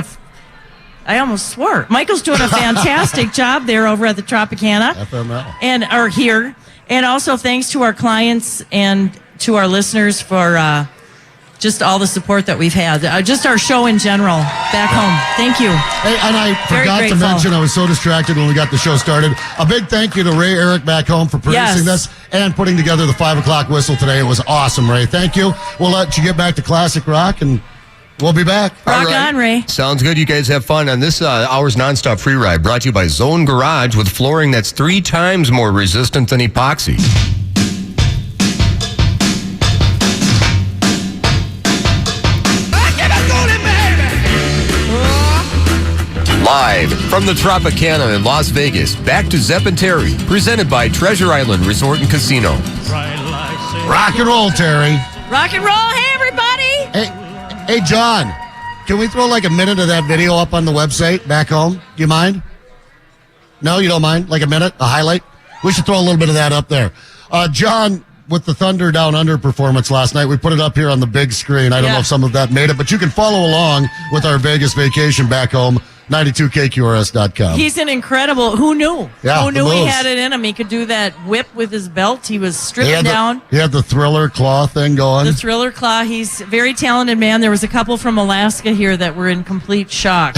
Michael's doing a fantastic job there over at the Tropicana. FML. And are here. And also thanks to our clients and to our listeners for just all the support that we've had. Just our show in general back home. Thank you. Hey, and I forgot to mention, I was so distracted when we got the show started. A big thank you to Ray Eric back home for producing this and putting together the 5 o'clock whistle today. It was awesome, Ray. Thank you. We'll let you get back to classic rock, and we'll be back. Rock on, Ray. Sounds good. You guys have fun on this hour's nonstop free ride, brought to you by Zone Garage, with flooring that's 3 times more resistant than epoxy. Live from the Tropicana in Las Vegas, back to Zepp and Terri, presented by Treasure Island Resort and Casino. Rock and roll, Terry. Rock and roll. Hey, everybody. Hey, John, can we throw like a minute of that video up on the website back home? Do you mind? No, you don't mind? Like a minute, a highlight? We should throw a little bit of that up there. John, with the Thunder Down Under performance last night, we put it up here on the big screen. I don't know if some of that made it, but you can follow along with our Vegas vacation back home. 92KQRS.com. He's an incredible. Who knew? Yeah, who knew he had it in him? He could do that whip with his belt. He was stripping down. He had the Thriller claw thing going. The Thriller claw. He's a very talented man. There was a couple from Alaska here that were in complete shock.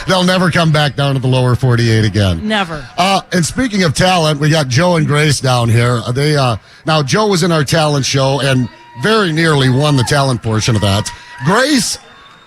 They'll never come back down to the lower 48 again. Never. And speaking of talent, we got Joe and Grace down here. Now Joe was in our talent show and very nearly won the talent portion of that. Grace,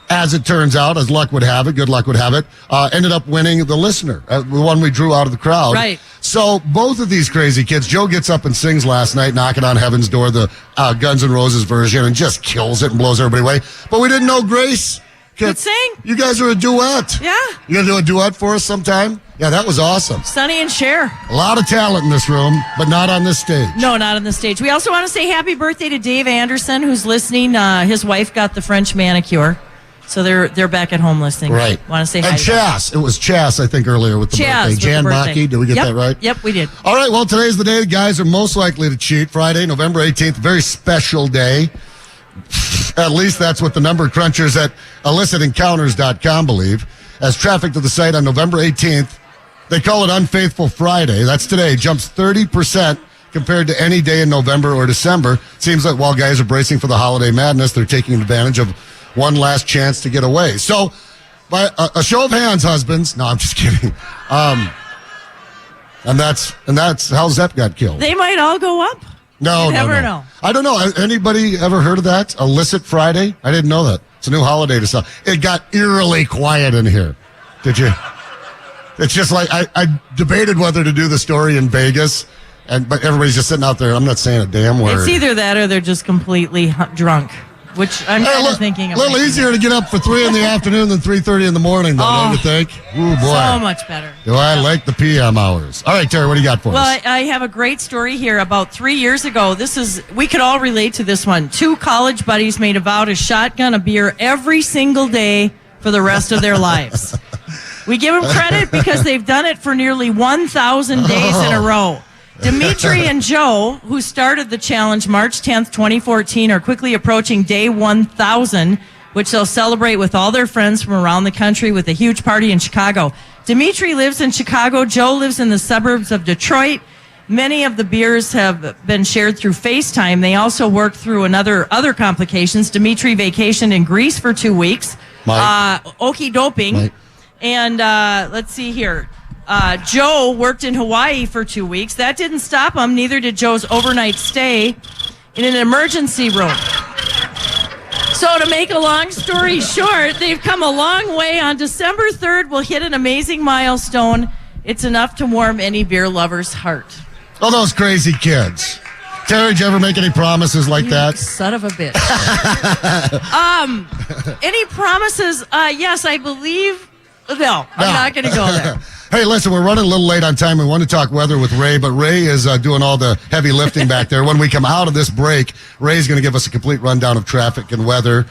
as it turns out, as luck would have it, good luck would have it, ended up winning the listener, the one we drew out of the crowd. Right. So both of these crazy kids, Joe gets up and sings last night, Knocking on Heaven's Door, the Guns N' Roses version, and just kills it and blows everybody away. But we didn't know Grace could sing. You guys are a duet. Yeah. You going to do a duet for us sometime? Yeah, that was awesome. Sonny and Cher. A lot of talent in this room, but not on this stage. No, not on the stage. We also want to say happy birthday to Dave Anderson, who's listening. His wife got the French manicure. So they're back at home listening. Right. Want to say hi. And Chas. It was Chas, I think, earlier with the birthday. Jan Maki. Did we get that right? Yep, we did. All right. Well, today's the day the guys are most likely to cheat. Friday, November 18th. Very special day. At least that's what the number crunchers at illicitencounters.com believe. As traffic to the site on November 18th, they call it Unfaithful Friday. That's today. Jumps 30% compared to any day in November or December. Seems like while guys are bracing for the holiday madness, they're taking advantage of one last chance to get away. So, by a show of hands, husbands. No, I'm just kidding. And that's how Zepp got killed. They might all go up. No, you never know. I don't know. Anybody ever heard of that? Illicit Friday? I didn't know that. It's a new holiday to sell. It got eerily quiet in here. Did you? It's just like I debated whether to do the story in Vegas, but everybody's just sitting out there. I'm not saying a damn word. It's either that or they're just completely drunk. Which I'm kind of thinking of. A little easier to get up for 3 in the afternoon than 3:30 in the morning, though, don't you think? Ooh, boy. So much better. Do I like the PM hours. All right, Terry, what do you got for us? Well, I have a great story here. About 3 years ago, we could all relate to this one. 2 college buddies made a vow to shotgun a beer every single day for the rest of their lives. We give them credit because they've done it for nearly 1,000 days in a row. Dimitri and Joe, who started the challenge March 10th, 2014, are quickly approaching day 1,000, which they'll celebrate with all their friends from around the country with a huge party in Chicago. Dimitri lives in Chicago. Joe lives in the suburbs of Detroit. Many of the beers have been shared through FaceTime. They also worked through other complications. Dimitri vacationed in Greece for 2 weeks. Okie doping. And let's see here. Joe worked in Hawaii for 2 weeks. That didn't stop him. Neither did Joe's overnight stay in an emergency room. So to make a long story short, they've come a long way. On December 3rd, we'll hit an amazing milestone. It's enough to warm any beer lover's heart. Oh, those crazy kids. Terry, did you ever make any promises like that? Son of a bitch. Any promises? Yes, I believe. No, I'm not going to go there. Hey, listen, we're running a little late on time. We want to talk weather with Ray, but Ray is doing all the heavy lifting back there. When we come out of this break, Ray's going to give us a complete rundown of traffic and weather.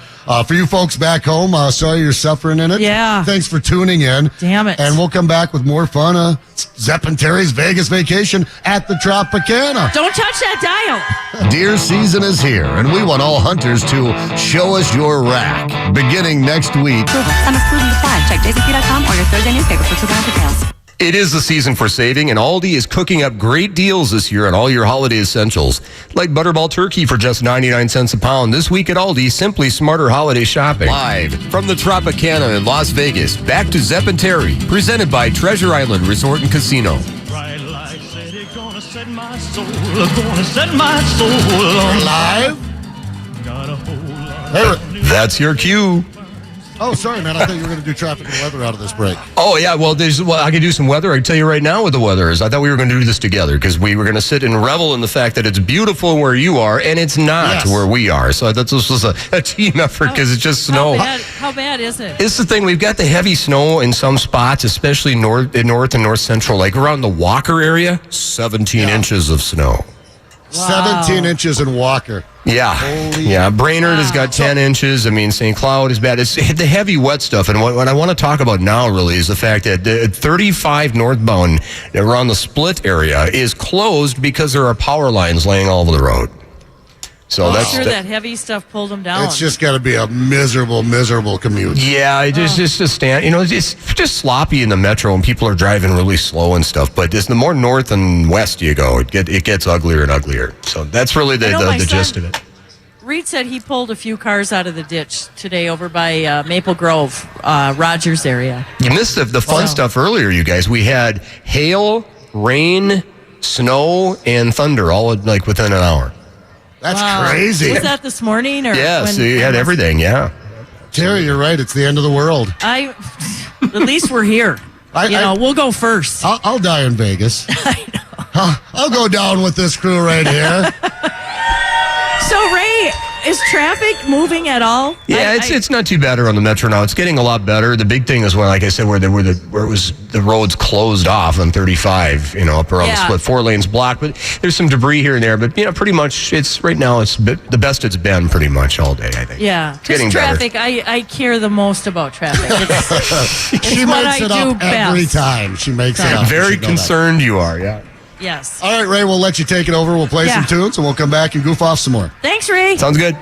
For you folks back home, sorry you're suffering in it. Yeah. Thanks for tuning in. Damn it. And we'll come back with more fun. Zepp and Terry's Vegas vacation at the Tropicana. Don't touch that dial. Deer season is here, and we want all hunters to show us your rack. Beginning next week. Some exclusions apply. Check jcp.com or your Thursday newspaper for 2 details. It is the season for saving, and Aldi is cooking up great deals this year on all your holiday essentials. Like Butterball Turkey for just 99 cents a pound. This week at Aldi, simply smarter holiday shopping. Live from the Tropicana in Las Vegas, back to Zepp and Terri, presented by Treasure Island Resort and Casino. Live? That's your cue. Oh, sorry, man. I thought you were going to do traffic and weather out of this break. Oh, yeah. Well, I can do some weather. I can tell you right now what the weather is. I thought we were going to do this together because we were going to sit and revel in the fact that it's beautiful where you are and it's not where we are. So I thought this was a team effort because it's just snow. How bad is it? It's the thing. We've got the heavy snow in some spots, especially north and north central, like around the Walker area, 17 inches of snow. Wow. 17 inches in Walker. Yeah. Brainerd has got 10 inches. I mean, St. Cloud is bad. It's the heavy wet stuff. And what I want to talk about now really is the fact that 35 northbound around the Split area is closed because there are power lines laying all over the road. So I'm sure that heavy stuff pulled them down. It's just got to be a miserable commute. Yeah, it's just a stand. It's just sloppy in the metro, and people are driving really slow and stuff. But the more north and west you go, it gets uglier and uglier. So that's really the gist of it. Reed said he pulled a few cars out of the ditch today over by Maple Grove, Rogers area. You missed the fun stuff earlier, you guys. We had hail, rain, snow, and thunder all like within an hour. That's crazy. Was that this morning? Or yeah, so you had everything, yeah. Terry, you're right. It's the end of the world. At least we're here. We'll go first. I'll die in Vegas. I know. I'll go down with this crew right here. So, Ray, is traffic moving at all? Yeah, it's not too bad around the metro now. It's getting a lot better. The big thing is when, like I said, where it was the roads closed off on 35, up around the Split, 4 lanes blocked. But there's some debris here and there. But pretty much it's right now it's the best it's been pretty much all day. I think. Yeah, it's getting traffic. better. I care the most about traffic. It's she what makes I it do up best. every time. She makes it up. Very concerned you are. Yeah. Yes. All right, Ray, we'll let you take it over. We'll play some tunes, and we'll come back and goof off some more. Thanks, Ray. Sounds good.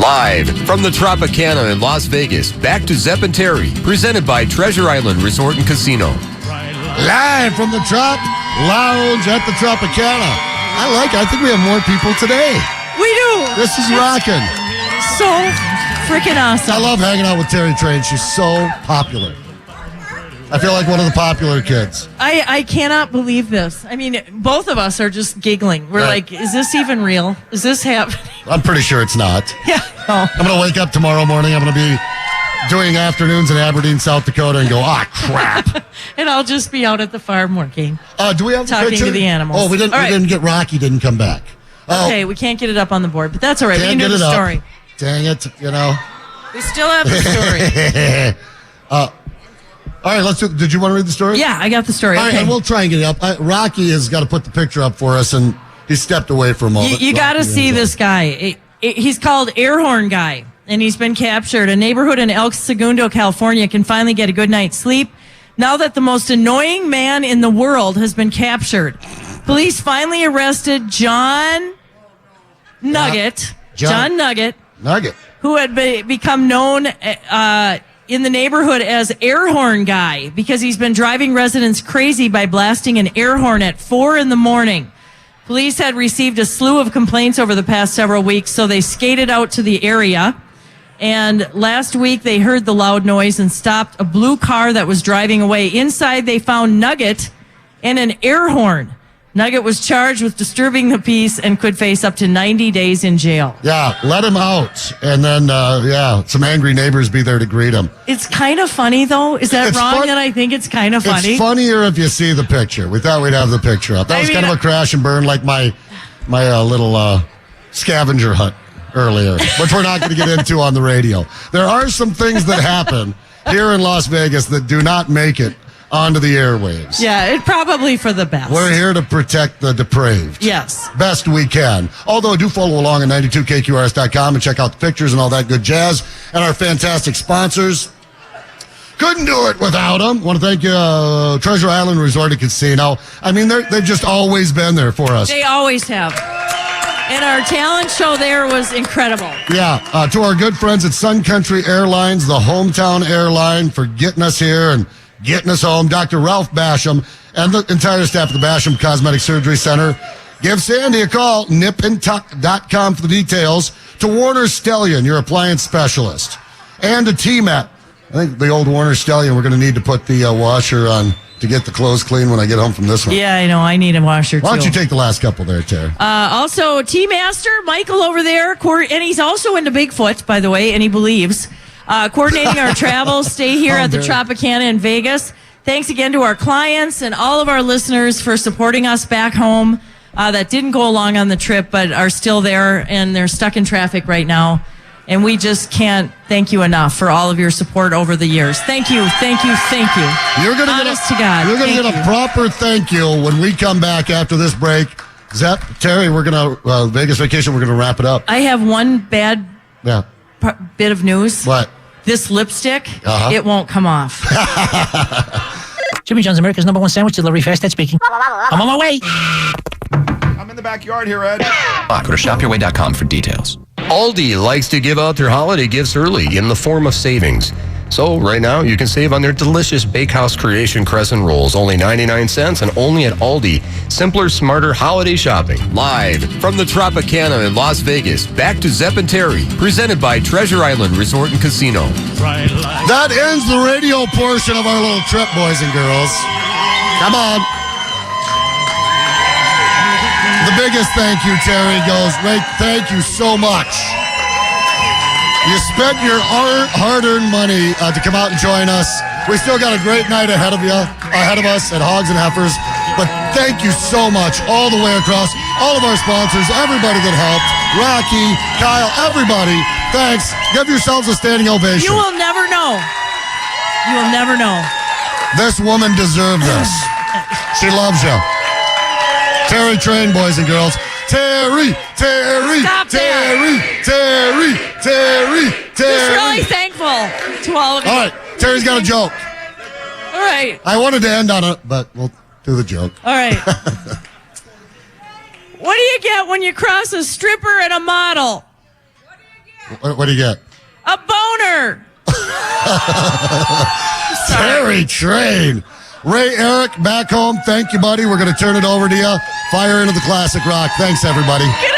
Live from the Tropicana in Las Vegas, back to Zepp and Terri, presented by Treasure Island Resort and Casino. Live from the Trop Lounge at the Tropicana. I think we have more people today. We do. This is rocking. So freaking awesome. I love hanging out with Terri Traen. She's so popular. I feel like one of the popular kids. I cannot believe this. I mean, both of us are just giggling. We're like, is this even real? Is this happening? I'm pretty sure it's not. Yeah. I'm going to wake up tomorrow morning. I'm going to be doing afternoons in Aberdeen, South Dakota, and go, crap. And I'll just be out at the farm working. Do we have talking picture? to the animals? Oh, we didn't get Rocky. Didn't come back. Okay, we can't get it up on the board, but that's all right. We can do the story. Dang it! We still have the story. All right, let's do. Did you want to read the story? Yeah, I got the story. All right, and we'll try and get it up. Rocky has got to put the picture up for us, and he stepped away for a moment. You got to see this guy. He's called Airhorn Guy, and he's been captured. A neighborhood in El Segundo, California, can finally get a good night's sleep now that the most annoying man in the world has been captured. Police finally arrested John Nugget. John Nugget, who had become known in the neighborhood as Airhorn Guy because he's been driving residents crazy by blasting an air horn at 4 a.m. Police had received a slew of complaints over the past several weeks, so they skated out to the area. And last week, they heard the loud noise and stopped a blue car that was driving away. Inside, they found Nugget and an air horn. Nugget was charged with disturbing the peace and could face up to 90 days in jail. Yeah, let him out. And then, some angry neighbors be there to greet him. It's kind of funny, though. Is that wrong that I think it's kind of funny? It's funnier if you see the picture. We thought we'd have the picture up. That was kind of a crash and burn like my little scavenger hunt earlier, which we're not going to get into on the radio. There are some things that happen here in Las Vegas that do not make it onto the airwaves. Yeah, it probably for the best. We're here to protect the depraved. Yes. Best we can. Although, do follow along at 92KQRS.com and check out the pictures and all that good jazz. And our fantastic sponsors. Couldn't do it without them. Want to thank you, Treasure Island Resort and Casino. I mean, they've just always been there for us. They always have. And our talent show there was incredible. Yeah, to our good friends at Sun Country Airlines, the hometown airline, for getting us here and getting us home. Dr. Ralph Basham and the entire staff at the Basham Cosmetic Surgery Center. Give Sandy a call, nipandtuck.com for the details. To Warner Stellion, your appliance specialist. And to T-Mat. I think the old Warner Stellion, we're going to need to put the washer on to get the clothes clean when I get home from this one. Yeah, I know. I need a washer, too. Why don't you take the last couple there, Terry? Also, T-Master, Michael over there, and he's also into Bigfoot, by the way, and he believes. Coordinating our travel, stay here at the Tropicana in Vegas. Thanks again to our clients and all of our listeners for supporting us back home that didn't go along on the trip but are still there, and they're stuck in traffic right now. And we just can't thank you enough for all of your support over the years. Thank you, thank you, thank you. You're going to God. You're going to get a proper thank you when we come back after this break. Zepp, Terry, we're going to, Vegas vacation, we're going to wrap it up. I have one bad bit of news. What? This lipstick, it won't come off. Jimmy John's, America's #1 sandwich delivery, fast and speaking. I'm on my way. I'm in the backyard here, Ed. Go to shopyourway.com for details. Aldi likes to give out their holiday gifts early in the form of savings. So right now, you can save on their delicious Bakehouse Creation Crescent Rolls, only 99 cents and only at Aldi. Simpler, smarter holiday shopping. Live from the Tropicana in Las Vegas, back to Zepp and Terri, presented by Treasure Island Resort and Casino. That ends the radio portion of our little trip, boys and girls. Come on. The biggest thank you, Terry, goes, Ray, thank you so much. You spent your hard-earned money to come out and join us. We still got a great night ahead of us at Hogs and Heifers. But thank you so much all the way across. All of our sponsors, everybody that helped, Rocky, Kyle, everybody. Thanks. Give yourselves a standing ovation. You will never know. You will never know. This woman deserved this. She loves you. Terri Traen, boys and girls. Terry. Stop Terry. Just really thankful to all of you. All right, Terry's got a joke. All right. I wanted to end on it, but we'll do the joke. All right. What do you get when you cross a stripper and a model? What do you get? A boner. Terri Traen. Ray Eric, back home. Thank you, buddy. We're going to turn it over to you. Fire into the classic rock. Thanks, everybody. Good